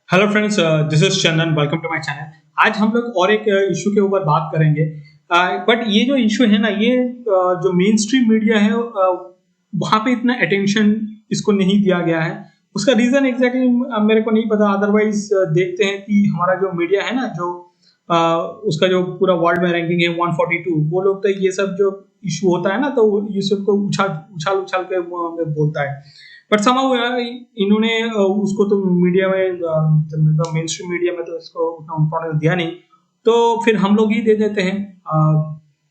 Hello friends, this is Chandan. Welcome to my channel. आज हम लोग और एक इशू के ऊपर बात करेंगे। बट ये जो इशू है ना, ये जो मेन स्ट्रीम मीडिया है वहाँ पे इतना अटेंशन इसको नहीं दिया गया है। उसका रीजन एग्जैक्टली मेरे को नहीं पता। अदरवाइज देखते हैं कि हमारा जो मीडिया है ना, जो उसका जो पूरा वर्ल्ड में रैंकिंग है 142, वो लोग तो ये सब जो इशू होता है ना, तो ये सब को उछाल उछाल उछाल के बोलता है। बट समहाउ इन्होंने उसको तो मीडिया में, मतलब मेन स्ट्रीम मीडिया में तो इसको उतना इम्पोर्टेंस दिया नहीं, तो फिर हम लोग ही दे देते हैं।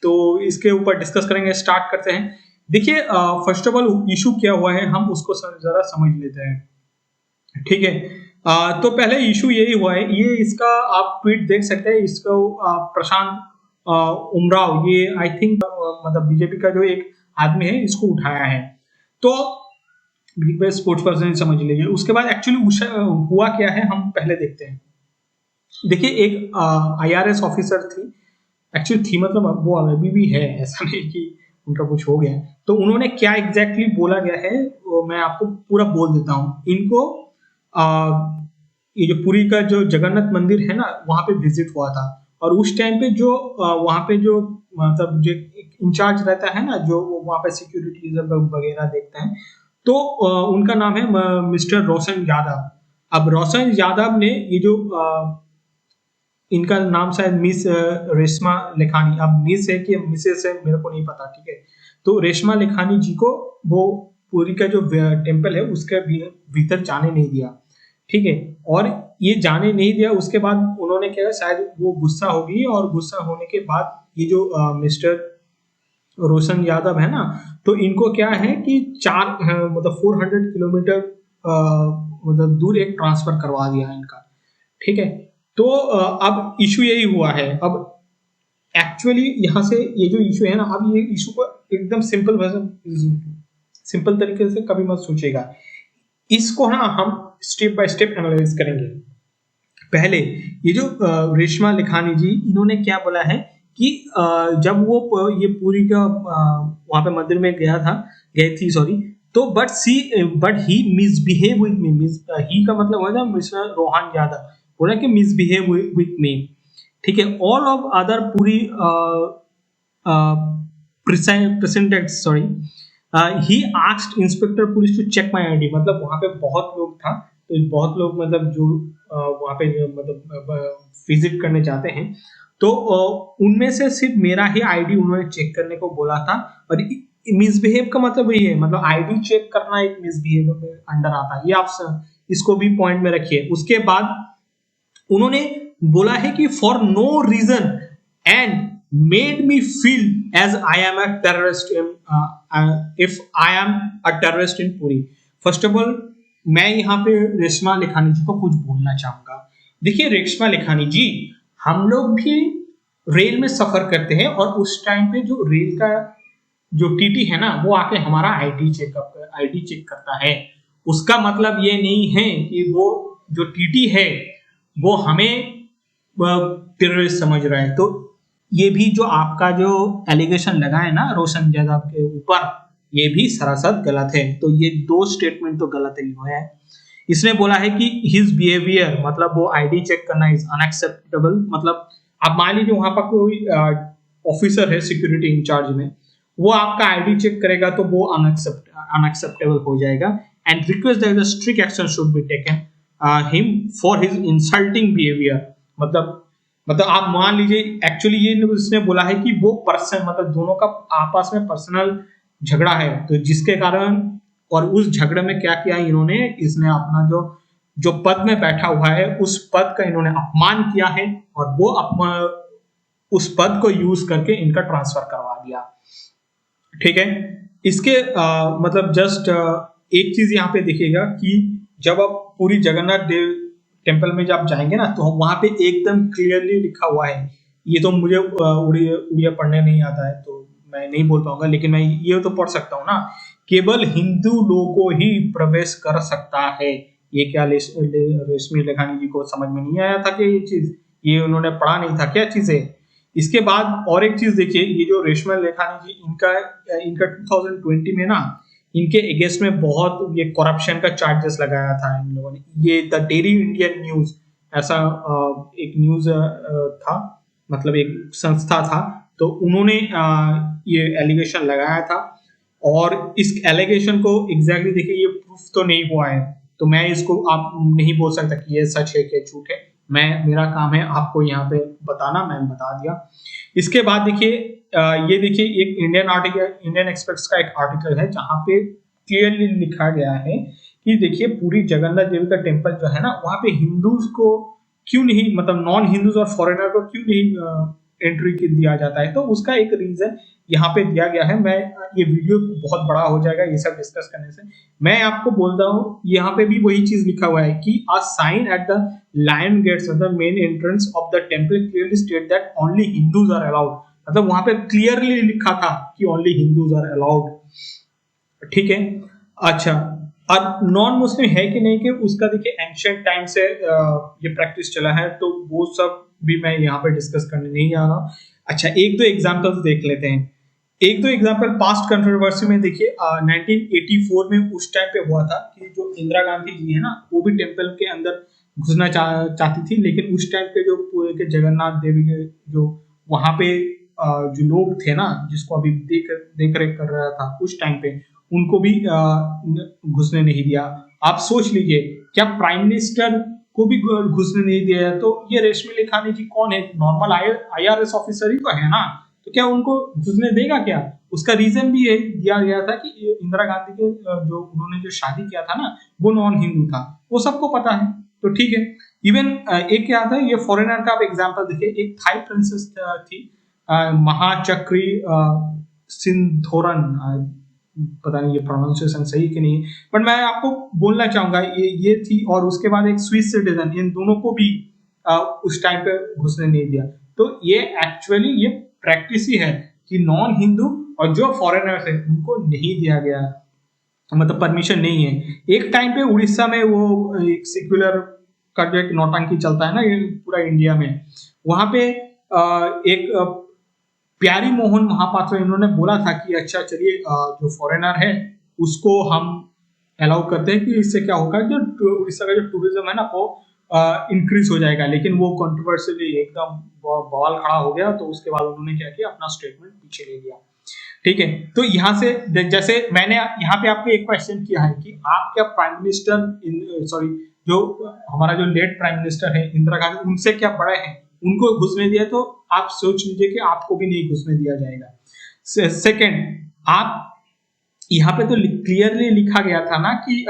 तो इसके ऊपर डिस्कस करेंगे, स्टार्ट करते हैं। देखिए, फर्स्ट ऑफ ऑल इशू क्या हुआ है हम उसको जरा समझ लेते हैं। ठीक है। तो पहले इशू यही हुआ है, ये इसका आप ट्वीट देख सकते हैं। इसको प्रशांत उमराव, ये आई थिंक मतलब बीजेपी का जो एक आदमी है, इसको उठाया है। तो बिग बेस्ट स्पोर्ट्स पर्सन समझ लीजिए। उसके बाद एक्चुअली हुआ क्या है हम पहले देखते हैं। देखिए, एक आईआरएस ऑफिसर थी। एक्चुअली थी मतलब अब वो अभी भी है, ऐसा नहीं कि उनका कुछ हो गया। तो उन्होंने क्या एग्जैक्टली बोला गया है वो मैं आपको पूरा बोल देता हूँ। इनको आ, ये जो पुरी का जो जगन्नाथ मंदिर है ना, वहां पे विजिट हुआ था। और उस टाइम पे जो वहां पे जो मतलब जो इंचार्ज रहता है ना, जो वहां पे सिक्योरिटी वगैरह देखते हैं, तो उनका नाम है मिस्टर रोशन यादव। अब रोशन यादव ने ये जो इनका नाम शायद मिस रेशमा लेखानी, अब मिस है कि मिसेस है मेरे को नहीं पता। ठीक है। तो रेशमा लेखानी जी को वो पुरी का जो टेम्पल है उसके भीतर जाने नहीं दिया। ठीक है। और ये जाने नहीं दिया, उसके बाद उन्होंने क्या, शायद वो गुस्सा होगी, और गुस्सा होने के बाद ये जो मिस्टर रोशन यादव है ना, तो इनको क्या है कि मतलब 400 किलोमीटर मतलब दूर एक ट्रांसफर करवा दिया इनका। ठीक है। तो अब इशू यही हुआ है। अब एक्चुअली यहाँ से ये जो इशू है ना, अब ये इशू को एकदम सिंपल तरीके से कभी मत सोचेगा। इसको ना हम स्टेप बाय स्टेप एनालाइज करेंगे। पहले ये जो रेशमा लिखानी जी, इन्होंने क्या बोला है कि जब वो ये पूरी का वहां पे मंदिर में गई थी, सॉरी। तो but he misbehave with me. He का मतलब होगा मिस्टर रोहन यादव। बोला कि मिसबिहेव विद मी। ठीक है। ऑल ऑफ अदर पूरी president, sorry, he asked inspector police to check my ID. मतलब वहां पे बहुत लोग था, तो बहुत लोग मतलब जो वहां पे मतलब विजिट करने जाते हैं, तो उनमें से सिर्फ मेरा ही आईडी उन्होंने चेक करने को बोला था। और मिसबिहेव का मतलब यही है, मतलब आईडी चेक करना एक मिसबिहेव में अंडर आता है। ये आप इसको भी पॉइंट में रखिए। उसके बाद उन्होंने बोला है कि for no reason and made me feel as I am a terrorist if I am a terrorist in Puri. First of all मैं यहाँ पे रेशमा लिखानी जी को कुछ बोलना चाहूंगा। देखिए रेशमा लिखानी जी, हम लोग भी रेल में सफर करते हैं, और उस टाइम पे जो रेल का जो टीटी है ना, वो आके हमारा आईडी चेक करता है। उसका मतलब ये नहीं है कि वो जो टीटी है वो हमें टेररिस्ट समझ रहा है। तो ये भी जो आपका जो एलिगेशन लगा है ना रोशन यादव के ऊपर, ये भी सरासर गलत है। तो ये दो स्टेटमेंट तो गलत ही हुए हैं। इसने बोला है कि हिज बिहेवियर, मतलब वो आईडी चेक करना इज अनएक्सेप्टेबल। मतलब आप मान लीजिए वहां पर कोई ऑफिसर है सिक्योरिटी इंचार्ज में, वो आपका आईडी चेक करेगा तो वो अनएक्सेप्टेबल हो जाएगा। And request that strict action should be taken him for his insulting behaviour. मतलब आप मान लीजिए एक्चुअली ये इसने बोला है कि वो पर्सन, मतलब दोनों का आपस में पर्सनल झगड़ा है, तो जिसके कारण, और उस झगड़े में क्या किया इन्होंने, इसने अपना जो जो पद में बैठा हुआ है उस पद का इन्होंने अपमान किया है, और वो उस पद को यूज करके इनका ट्रांसफर करवा दिया। ठीक है। इसके मतलब जस्ट एक चीज यहाँ पे देखिएगा कि जब आप पूरी जगन्नाथ देव टेम्पल में जब जाएंगे ना, तो वहां पे एकदम क्लियरली लिखा हुआ है। ये तो मुझे उड़िया पढ़ने नहीं आता है, तो मैं नहीं बोल पाऊंगा, लेकिन मैं ये तो पढ़ सकता हूँ ना। केवल हिंदू लोगों ही प्रवेश कर सकता है। ये क्या रेशमी लेखानी जी को समझ में नहीं आया था कि ये चीज, ये उन्होंने पढ़ा नहीं था क्या चीजें। इसके बाद और एक चीज देखिए, ये जो रेशमा लेखानी जी, इनका इनका 2020 में ना इनके अगेंस्ट में बहुत ये करप्शन का चार्जेस लगाया था इन लोगों ने। ये द डेली इंडियन न्यूज ऐसा एक न्यूज था, मतलब एक संस्था था, तो उन्होंने ये एलिगेशन लगाया था। और इस एलिगेशन को एग्जैक्टली देखिए, ये प्रूफ तो नहीं हुआ है, तो मैं इसको आप नहीं बोल सकता कि ये सच है कि झूठ है। मेरा काम है आपको यहाँ पे बताना, मैं बता दिया। इसके बाद देखिए ये देखिए एक इंडियन आर्टिकल, इंडियन एक्सप्रेस का एक आर्टिकल है जहाँ पे क्लियरली लिखा गया है कि देखिए पूरी जगन्नाथ देवी का टेम्पल जो है ना, वहाँ पे हिंदूज को क्यों नहीं, मतलब नॉन हिंदूज और फॉरेनर को क्यों नहीं एंट्री दिया जाता है। तो उसका एक रीजन यहाँ पे दिया गया है। मैं ये वीडियो बहुत बड़ा हो जाएगा ये सब डिस्कस करने से, मैं आपको बोलता हूँ यहाँ पे भी वही चीज लिखा हुआ है कि a sign at the lion gates the main entrance of the temple clearly state that only Hindus are allowed. मतलब वहां पे क्लियरली लिखा था कि ओनली हिंदूज आर अलाउड, ठीक है। अच्छा, अब नॉन मुस्लिम है कि नहीं, कि उसका देखिए एंशिएंट टाइम से ये प्रैक्टिस चला है, तो वो सब भी मैं यहाँ पे डिस्कस करने नहीं जा रहा हूँ। अच्छा, एक दो एग्जांपल्स देख लेते हैं। एक दो एग्जांपल पास्ट कंट्रोवर्सी में देखिए 1984 में उस टाइम पे हुआ था कि जो इंदिरा गांधी जी है ना, वो भी टेम्पल के अंदर घुसना चाहती थी, लेकिन उस टाइम पे जो पूरे के जगन्नाथ देवी के जो वहां पे जो लोग थे ना, जिसको अभी देख रेख कर रहा था उस टाइम पे, उनको भी घुसने नहीं दिया। आप सोच लीजिए, क्या प्राइम मिनिस्टर को भी घुसने नहीं दिया है, तो ये रेशमी लिखानी जी कौन है, नॉर्मल IRS ऑफिसर ही तो है ना, तो क्या उनको घुसने देगा क्या। उसका रीजन भी ये दिया गया था कि इंदिरा गांधी के जो उन्होंने जो शादी किया था ना, वो नॉन हिंदू था, वो सबको पता है, तो ठीक है। इवन एक क्या था, ये फॉरेनर का आप एग्जांपल देखिए, एक थाई प्रिंसेस थी महाचक्री सिंथोरन, पता नहीं ये प्रोनाउंसिएशन सही कि नहीं, बट मैं आपको बोलना चाहूंगा ये थी। और उसके बाद एक स्विस सिटीजन, इन दोनों को भी उस टाइम पे घुसने नहीं दिया। तो ये एक्चुअली ये प्रैक्टिस ही है कि नॉन हिंदू और जो फॉरेनर्स है उनको नहीं दिया गया, मतलब परमिशन नहीं है। एक टाइम पे उड़ीसा में वो एक सेक्युलर का जो एक नौटंकी चलता है ना ये पूरा इंडिया में, वहां पे एक प्यारी मोहन महापात्र इन्होंने बोला था कि अच्छा चलिए जो फॉरेनर है उसको हम अलाउ करते हैं, कि इससे क्या होगा, जो उड़ीसा का जो टूरिज्म है ना वो इंक्रीज हो जाएगा। लेकिन वो कंट्रोवर्शियली एकदम बवाल खड़ा हो गया, तो उसके बाद उन्होंने क्या किया, अपना स्टेटमेंट पीछे ले लिया, ठीक है। तो यहाँ से जैसे मैंने यहाँ पे आपको एक क्वेश्चन किया है कि आप क्या प्राइम मिनिस्टर, सॉरी, जो हमारा जो लेट प्राइम मिनिस्टर है इंदिरा गांधी, उनसे क्या बड़े हैं, उनको घुसने दिया, तो आप सोच लीजिए कि आपको भी नहीं घुसने दिया जाएगा। सेकंड, आप यहाँ पे तो क्लियरली लिखा गया था ना कि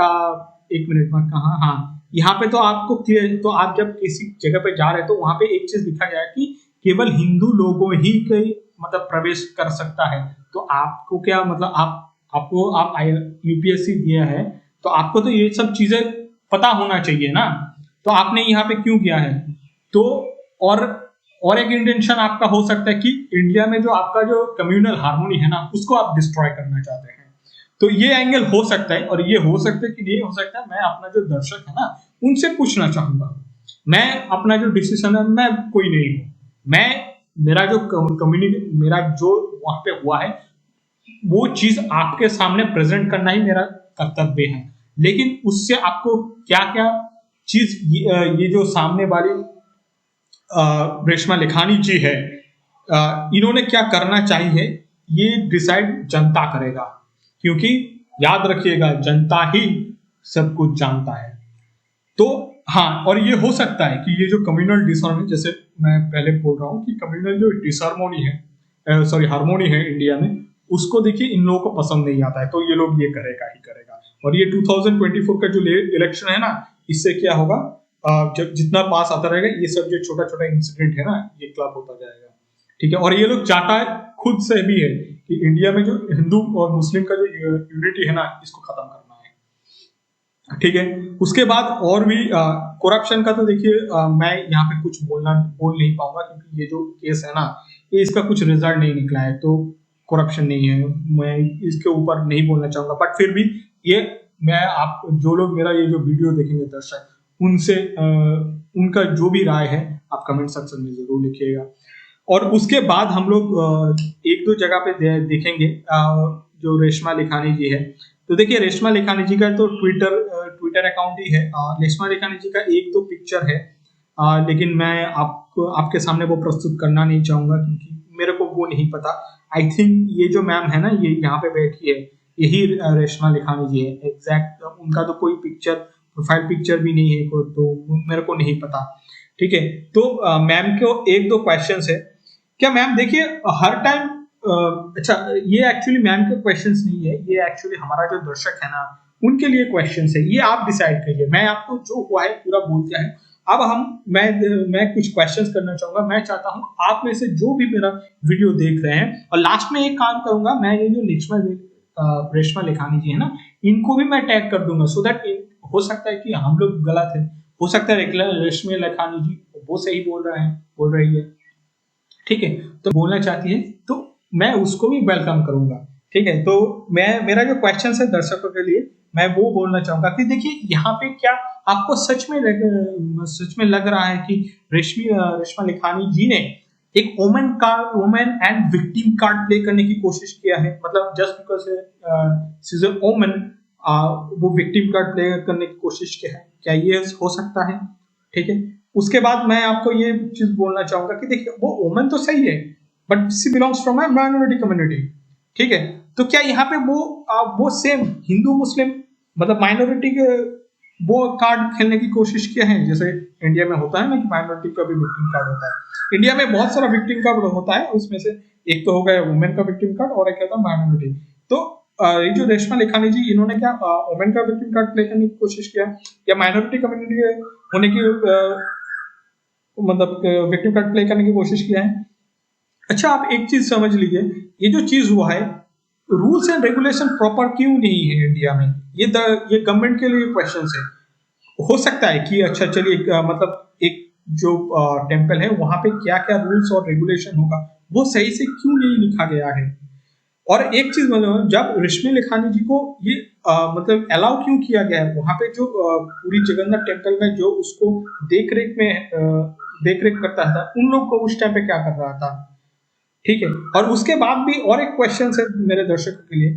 एक मिनट में कहा, हाँ, यहाँ पे तो आपको क्लियर, तो आप जब किसी जगह पे जा रहे हैं तो वहां पे एक चीज लिखा गया है कि केवल हिंदू लोगों ही के मतलब प्रवेश कर सकता है। तो आपको क्या मतलब, आप UPSC दिया है, तो आपको तो ये सब चीजें पता होना चाहिए ना, तो आपने यहाँ पे क्यों किया है। तो और एक इंटेंशन आपका हो सकता है कि इंडिया में जो आपका जो कम्युनल हार्मोनी है ना, उसको आप डिस्ट्रॉय करना चाहते हैं। तो ये एंगल हो सकता है, और ये हो सकता है कि नहीं हो सकता है, मैं अपना जो दर्शक है ना उनसे पूछना चाहूंगा। मैं अपना जो डिसीजन है, मैं कोई नहीं हूं, मैं मेरा जो कम्युनिटी, मेरा जो वहां पे हुआ है वो चीज आपके सामने प्रेजेंट करना ही मेरा कर्तव्य है। लेकिन उससे आपको क्या क्या चीज ये जो सामने वाली रेशमा लिखानी जी है, इन्होंने क्या करना चाहिए, ये डिसाइड जनता करेगा, क्योंकि याद रखिएगा जनता ही सब कुछ जानता है। तो हाँ, और ये हो सकता है कि ये जो कम्युनल डिसहार्मनी, जैसे मैं पहले बोल रहा हूँ कि कम्युनल जो डिसहार्मनी है, सॉरी हार्मोनी है इंडिया में, उसको देखिए इन लोगों को पसंद नहीं आता है, तो ये लोग ये करेगा ही करेगा। और ये 2024 का जो इलेक्शन है ना, इससे क्या होगा, जब जितना पास आता रहेगा, ये सब जो छोटा छोटा इंसिडेंट है ना, ये क्लब होता जाएगा, ठीक है। और ये लोग चाहता है खुद से भी है कि इंडिया में जो हिंदू और मुस्लिम का जो यूनिटी है ना, इसको खत्म करना है, ठीक है। उसके बाद और भी करप्शन का तो देखिए मैं यहाँ पे कुछ बोल नहीं पाऊंगा, क्योंकि ये जो केस है ना, ये इसका कुछ रिजल्ट नहीं निकला है, तो करप्शन नहीं है, मैं इसके ऊपर नहीं बोलना चाहूंगा। बट फिर भी ये मैं आप जो लोग मेरा ये जो वीडियो देखेंगे दर्शक, उनसे उनका जो भी राय है आप कमेंट सेक्शन में जरूर लिखिएगा। और उसके बाद हम लोग एक दो जगह पे देखेंगे जो रेशमा लिखानी जी है, तो देखिए रेशमा लेखानी जी का तो ट्विटर अकाउंट ही है। रेशमा लेखानी जी का एक दो पिक्चर है, लेकिन मैं आपको आपके सामने वो प्रस्तुत करना नहीं चाहूंगा क्योंकि मेरे को वो नहीं पता। आई थिंक ये जो मैम है ना, ये यहाँ पे बैठी है, यही रेशमा लेखानी जी है एग्जैक्ट। उनका तो कोई पिक्चर, प्रोफाइल पिक्चर भी नहीं है कोई, तो मेरे को नहीं पता। ठीक है, तो मैम को एक दो क्वेश्चंस है क्या मैम? देखिए हर टाइम अच्छा, ये एक्चुअली मैम के क्वेश्चंस नहीं है, ये एक्चुअली हमारा जो दर्शक है ना उनके लिए क्वेश्चंस है। ये आप डिसाइड करिए, मैं आपको जो हुआ है पूरा बोल दिया है। अब मैं कुछ क्वेश्चंस करना चाहूंगा। मैं चाहता हूं आप में से जो भी मेरा वीडियो देख रहे हैं, और लास्ट में एक काम करूंगा, मैं ये जो रेशमा लेखानी जी है ना, इनको भी मैं टैग कर दूंगा, सो दैट हो सकता है कि हम लोग गलत है, हो सकता है रेशमा लेखानी जी वो सही बोल रही है। ठीक है, तो बोलना चाहती है तो मैं उसको भी वेलकम करूंगा। ठीक है, तो मेरा जो क्वेश्चन है दर्शकों के लिए, मैं वो बोलना चाहूंगा कि देखिए यहाँ पे क्या आपको सच में लग रहा है कि रेशमा लेखानी जी ने एक women and victim card play करने की कोशिश किया है? मतलब just because she is a woman, वो विक्टिम कार्ड प्ले करने की कोशिश किया है, क्या ये हो सकता है? ठीक है, उसके बाद मैं आपको ये चीज बोलना चाहूंगा कि देखिए वो वोमन तो सही है, but she belongs from A minority community. ठीक है, तो क्या यहाँ पे वो सेम हिंदू मुस्लिम मतलब माइनॉरिटी के वो कार्ड खेलने की कोशिश किया है, जैसे इंडिया में होता है ना कि माइनॉरिटी का भी विक्टिम कार्ड होता है। इंडिया में बहुत सारा विक्टिम कार्ड होता है, उसमें से एक तो हो गया वुमेन का विक्टिम कार्ड और एक होता है माइनॉरिटी। तो ये जो रेशमा लेखानी जी, इन्होंने क्या वुमेन का विक्टिम कार्ड प्ले करने की कोशिश किया या माइनॉरिटी कम्युनिटी होने की मतलब विक्टिम कार्ड प्ले करने की कोशिश किया है? अच्छा, आप एक चीज समझ लीजिए, ये जो चीज हुआ है, रूल्स एंड रेगुलेशन प्रॉपर क्यों नहीं है इंडिया में? ये गवर्नमेंट के लिए क्वेश्चन है। हो सकता है कि अच्छा चलिए मतलब एक जो टेम्पल है वहां पे क्या क्या रूल्स और रेगुलेशन होगा वो सही से क्यों नहीं लिखा गया है? और एक चीज मतलब जब रेशमी लेखानी जी को ये मतलब अलाउ क्यों किया गया है वहां पे, जो पूरी जगन्नाथ टेम्पल में जो उसको देख रेख करता था, उन लोग को उस टाइम पे क्या कर रहा था? ठीक है, और उसके बाद भी और एक क्वेश्चन है मेरे दर्शकों के लिए,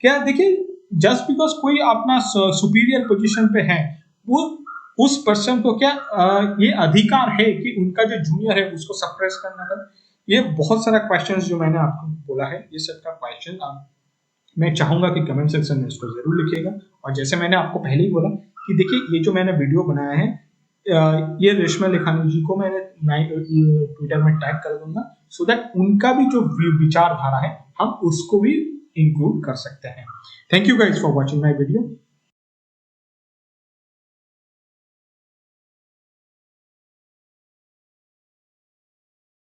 क्या देखिए जस्ट बिकॉज कोई अपना सुपीरियर पोजीशन पे है, वो उस पर्सन को क्या ये अधिकार है कि उनका जो जूनियर है उसको सप्रेस करने का? ये बहुत सारा क्वेश्चंस जो मैंने आपको बोला है, ये सब का क्वेश्चन मैं चाहूंगा कि कमेंट सेक्शन में इसको जरूर लिखिएगा। और जैसे मैंने आपको पहले ही बोला कि देखिए ये जो मैंने वीडियो बनाया है, ये रेशमा लेखानी जी को मैंने ट्विटर में टैग कर दूंगा, सो दैट उनका भी जो विचारधारा है हम उसको भी इंक्लूड कर सकते हैं। Thank you guys for watching my video.